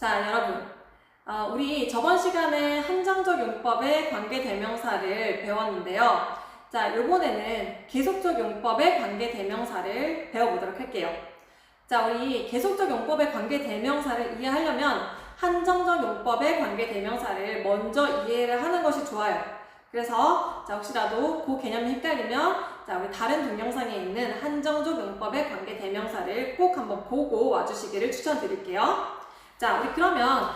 자, 여러분. 우리 저번 시간에 한정적 용법의 관계대명사를 배웠는데요. 자, 요번에는 계속적 용법의 관계대명사를 배워보도록 할게요. 자, 우리 계속적 용법의 관계대명사를 이해하려면 한정적 용법의 관계대명사를 먼저 이해를 하는 것이 좋아요. 그래서 자, 혹시라도 그 개념이 헷갈리면 자, 우리 다른 동영상에 있는 한정적 용법의 관계대명사를 꼭 한번 보고 와주시기를 추천드릴게요. 자, 우리 그러면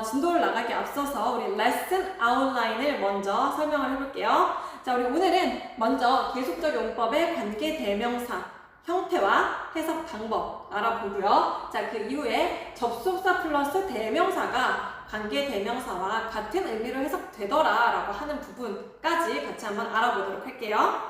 진도를 나가기 앞서서 우리 레슨 아웃라인을 먼저 설명을 해볼게요. 자, 우리 오늘은 먼저 계속적 용법의 관계대명사 형태와 해석 방법 알아보고요. 자, 그 이후에 접속사 플러스 대명사가 관계대명사와 같은 의미로 해석되더라라고 하는 부분까지 같이 한번 알아보도록 할게요.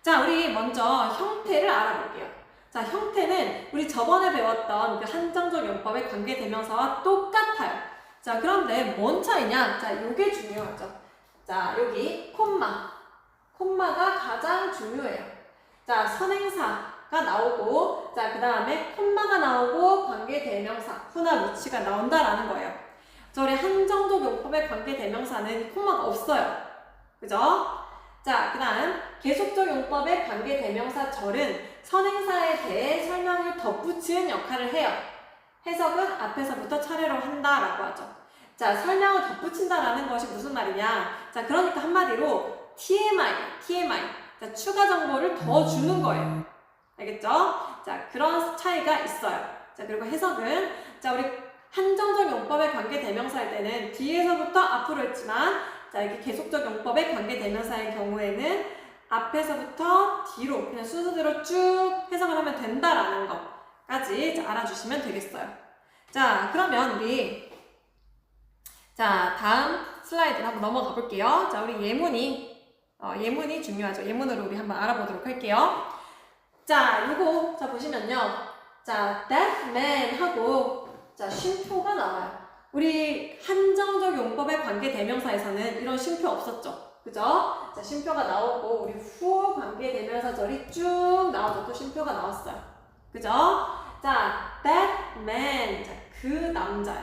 자, 우리 먼저 형태를 알아볼게요. 자, 형태는 우리 저번에 배웠던 그 한정적 용법의 관계대명사와 똑같아요. 자, 그런데 뭔 차이냐? 자, 요게 중요하죠. 자, 여기 콤마가 가장 중요해요. 자, 선행사가 나오고, 자, 그 다음에 콤마가 나오고 관계대명사, 후나 위치가 나온다라는 거예요. 자, 우리 한정적 용법의 관계대명사는 콤마가 없어요. 그죠? 자, 그 다음 계속적 용법의 관계대명사 절은 선행사에 대해 설명을 덧붙이는 역할을 해요. 해석은 앞에서부터 차례로 한다라고 하죠. 자, 설명을 덧붙인다라는 것이 무슨 말이냐? 자, 그러니까 한마디로 TMI. 자, 추가 정보를 더 주는 거예요. 알겠죠? 자, 그런 차이가 있어요. 자, 그리고 해석은 자, 우리 한정적 용법의 관계대명사일 때는 뒤에서부터 앞으로 했지만 자, 이렇게 계속적 용법의 관계대명사의 경우에는 앞에서부터 뒤로 그냥 순서대로 쭉 해석을 하면 된다라는 것까지 알아주시면 되겠어요. 자, 그러면 우리 자, 다음 슬라이드로 한번 넘어가 볼게요. 자, 우리 예문이 중요하죠. 예문으로 우리 한번 알아보도록 할게요. 자, 요거 자 보시면요. 자, that man 하고 자, 쉼표가 나와요. 우리 한정적 용법의 관계대명사에서는 이런 쉼표 없었죠. 그죠? 자, 쉼표가 나오고 우리 후 관계대명사절이 쭉 나오죠. 또 쉼표가 나왔어요. 그죠? 자, that man. 자, 그 남자요.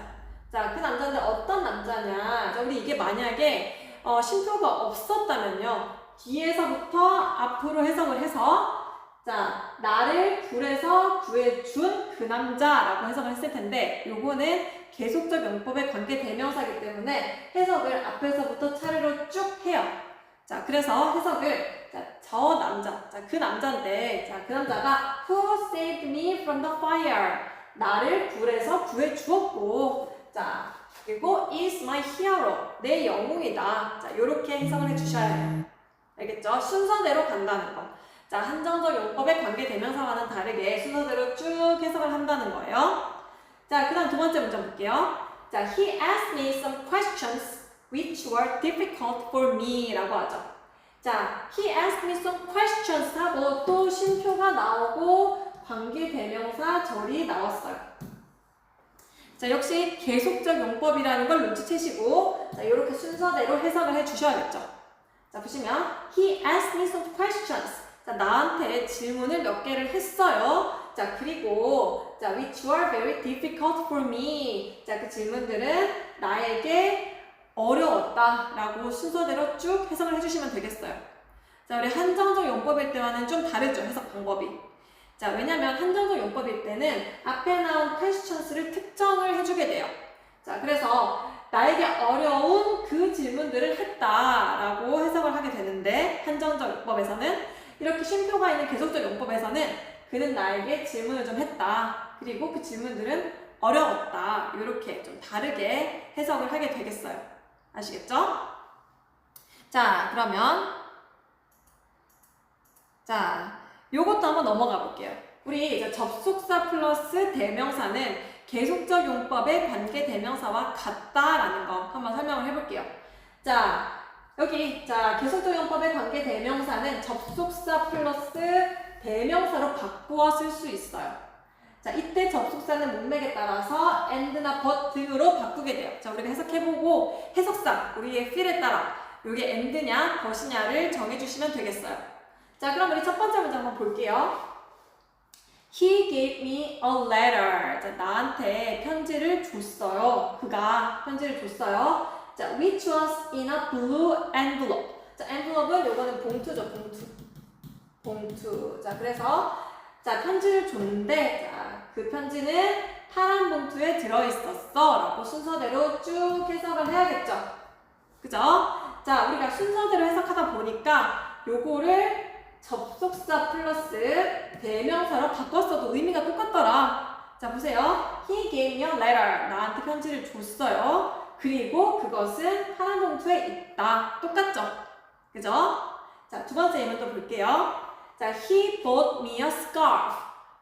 자, 그 남자인데 어떤 남자냐? 자, 우리 이게 만약에 쉼표가 없었다면요. 뒤에서부터 앞으로 해석을 해서 자, 나를 굴에서 구해준 그 남자라고 해석을 했을 텐데 요거는 계속적 용법의 관계대명사이기 때문에 해석을 앞에서부터 차례로 쭉 해요. 자, 그래서 해석을 자, 저 남자, 자, 그 남자인데 자, 그 남자가 Who saved me from the fire? 나를 불에서 구해주었고 자, 그리고 is my hero. 내 영웅이다. 자, 요렇게 해석을 해주셔야 해요. 알겠죠? 순서대로 간다는 거. 자, 한정적 용법의 관계대명사와는 다르게 순서대로 쭉 해석을 한다는 거예요. 자, 그 다음 두 번째 문장 볼게요. 자, he asked me some questions which were difficult for me 라고 하죠. 자, he asked me some questions 하고 또 쉼표가 나오고 관계대명사 절이 나왔어요. 자, 역시 계속적 용법이라는 걸 눈치채시고 자, 이렇게 순서대로 해석을 해주셔야겠죠. 자, 보시면 he asked me some questions. 자, 나한테 질문을 몇 개를 했어요. 자, 그리고 자, which were very difficult for me. 자, 그 질문들은 나에게 어려웠다라고 순서대로 쭉 해석을 해주시면 되겠어요. 자, 우리 한정적 용법일 때와는 좀 다르죠, 해석 방법이. 자, 왜냐면 한정적 용법일 때는 앞에 나온 questions를 특정을 해주게 돼요. 자, 그래서 나에게 어려운 그 질문들을 했다라고 해석을 하게 되는데 한정적 용법에서는 이렇게 쉼표가 있는 계속적 용법에서는 그는 나에게 질문을 좀 했다. 그리고 그 질문들은 어려웠다. 이렇게 좀 다르게 해석을 하게 되겠어요. 아시겠죠? 자, 그러면 자, 요것도 한번 넘어가 볼게요. 우리 이제 접속사 플러스 대명사는 계속적 용법의 관계대명사와 같다라는 거 한번 설명을 해볼게요. 자, 여기 자, 계속적 용법의 관계대명사는 접속사 플러스 대명사로 바꾸어 쓸 수 있어요. 자, 이때 접속사는 문맥에 따라서 and나 but 등으로 바꾸게 돼요. 자, 우리가 해석해보고 해석상 우리의 feel에 따라 이게 and냐 but이냐를 정해주시면 되겠어요. 자, 그럼 우리 첫 번째 문제 한번 볼게요. He gave me a letter. 자, 나한테 편지를 줬어요. 그가 편지를 줬어요. 자, which was in a blue envelope. 자, envelope은 요거는 봉투죠, 봉투. 봉투. 자, 그래서 자, 편지를 줬는데 자, 그 편지는 파란 봉투에 들어있었어 라고 순서대로 쭉 해석을 해야겠죠. 그죠? 자, 우리가 순서대로 해석하다 보니까 요거를 접속사 플러스 대명사로 바꿨어도 의미가 똑같더라. 자, 보세요. He gave me a letter. 나한테 편지를 줬어요. 그리고 그것은 파란 봉투에 있다. 똑같죠? 그죠? 자, 두 번째 예문도 볼게요. 자, he bought me a scarf,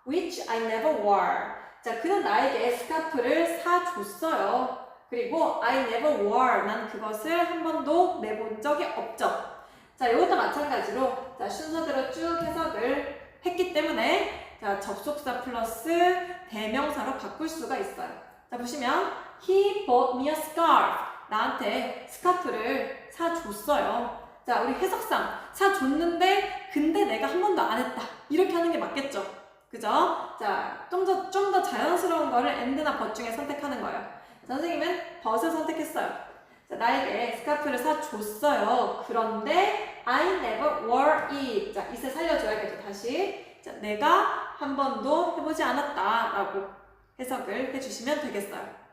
which I never wore. 자, 그는 나에게 스카프를 사줬어요. 그리고 I never wore. 난 그것을 한 번도 내본 적이 없죠. 자, 이것도 마찬가지로 자, 순서대로 쭉 해석을 했기 때문에 자, 접속사 플러스 대명사로 바꿀 수가 있어요. 자, 보시면 he bought me a scarf. 나한테 스카프를 사줬어요. 자, 우리 해석상 사줬는데 근데 내가 한 번도 안 했다. 이렇게 하는 게 맞겠죠? 그죠? 자, 좀 더 자연스러운 거를 and나 but 중에 선택하는 거예요. 선생님은 but을 선택했어요. 자, 나에게 스카프를 사줬어요. 그런데 I never wore it. 자, it을 살려줘야겠죠. 다시. 자, 내가 한 번도 해보지 않았다 라고 해석을 해주시면 되겠어요.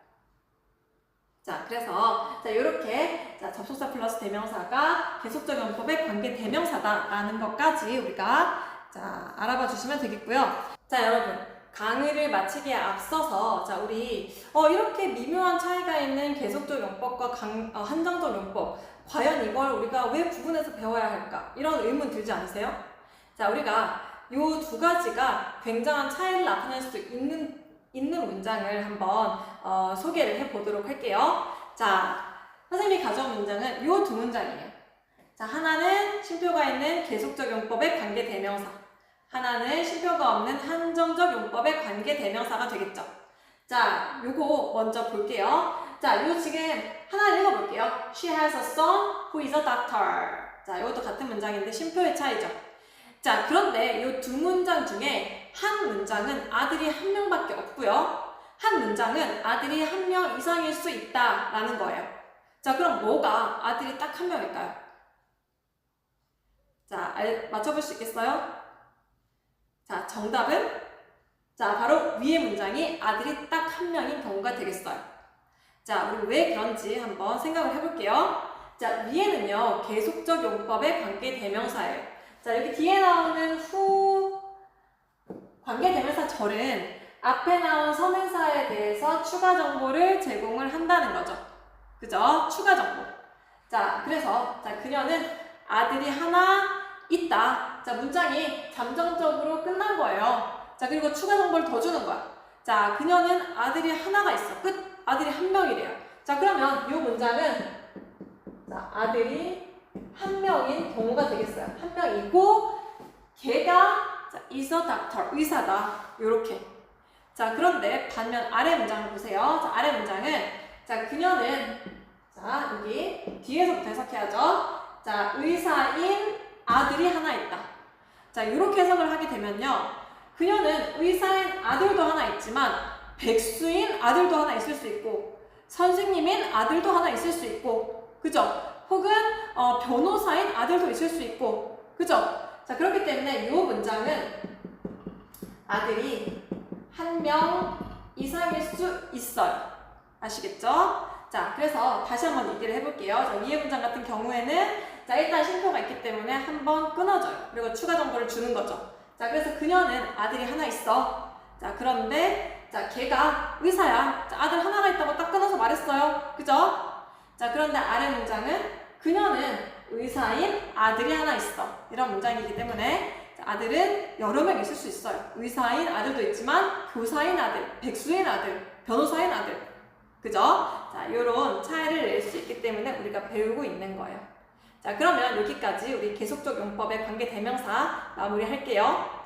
자, 그래서 자, 요렇게 자, 접속사 플러스 대명사가 계속적 용법의 관계 대명사다라는 것까지 우리가 자, 알아봐 주시면 되겠고요. 자, 여러분, 강의를 마치기에 앞서서 자, 우리 이렇게 미묘한 차이가 있는 계속적 용법과 한정적 용법, 과연 이걸 우리가 왜 구분해서 배워야 할까? 이런 의문 들지 않으세요? 자, 우리가 요 두 가지가 굉장한 차이를 나타낼 수 있는 문장을 한번 소개를 해보도록 할게요. 자, 선생님이 가져온 문장은 요 두 문장이에요. 자, 하나는 쉼표가 있는 계속적 용법의 관계 대명사, 하나는 쉼표가 없는 한정적 용법의 관계 대명사가 되겠죠. 자, 요거 먼저 볼게요. 자, 요 지금 하나 읽어볼게요. She has a son who is a doctor. 자, 이것도 같은 문장인데 쉼표의 차이죠. 자, 그런데 이 두 문장 중에 한 문장은 아들이 한 명밖에 없고요. 한 문장은 아들이 한 명 이상일 수 있다라는 거예요. 자, 그럼 뭐가 아들이 딱 한 명일까요? 자, 맞춰볼 수 있겠어요? 자, 정답은 자, 바로 위의 문장이 아들이 딱 한 명인 경우가 되겠어요. 자, 우리 왜 그런지 한번 생각을 해볼게요. 자, 위에는요, 계속적 용법의 관계 대명사예요. 자, 여기 뒤에 나오는 후 관계 대명사 절은 앞에 나온 선행사에 대해서 추가 정보를 제공을 한다는 거죠. 그죠? 추가 정보. 자, 그래서 자, 그녀는 아들이 하나 있다. 자, 문장이 잠정적으로 끝난 거예요. 자, 그리고 추가 정보를 더 주는 거야. 자, 그녀는 아들이 하나가 있어. 끝. 아들이 한 명이래요. 자, 그러면 이 문장은 자, 아들이 한 명인 경우가 되겠어요. 한 명이고 걔가 자, is a doctor, 의사다. 요렇게. 자, 그런데 반면 아래 문장을 보세요. 자, 아래 문장은 자, 그녀는 자, 여기 뒤에서부터 해석해야죠. 자, 의사인 아들이 하나 있다. 자, 요렇게 해석을 하게 되면요. 그녀는 의사인 아들도 하나 있지만 백수인 아들도 하나 있을 수 있고 선생님인 아들도 하나 있을 수 있고 그죠? 혹은 변호사인 아들도 있을 수 있고 그죠? 자, 그렇기 때문에 이 문장은 아들이 한 명 이상일 수 있어요. 아시겠죠? 자, 그래서 다시 한번 얘기를 해볼게요. 자, 위의 문장 같은 경우에는 자, 일단 쉼표가 있기 때문에 한번 끊어져요. 그리고 추가 정보를 주는 거죠. 자, 그래서 그녀는 아들이 하나 있어. 자, 그런데 자, 걔가 의사야. 자, 아들 하나가 있다고 딱 끊어서 말했어요. 그죠? 자, 그런데 아래 문장은 그녀는 의사인 아들이 하나 있어. 이런 문장이기 때문에 자, 아들은 여러 명 있을 수 있어요. 의사인 아들도 있지만 교사인 아들, 백수인 아들, 변호사인 아들. 그죠? 자, 요런 차이를 낼 수 있기 때문에 우리가 배우고 있는 거예요. 자, 그러면 여기까지 우리 계속적 용법의 관계 대명사 마무리할게요.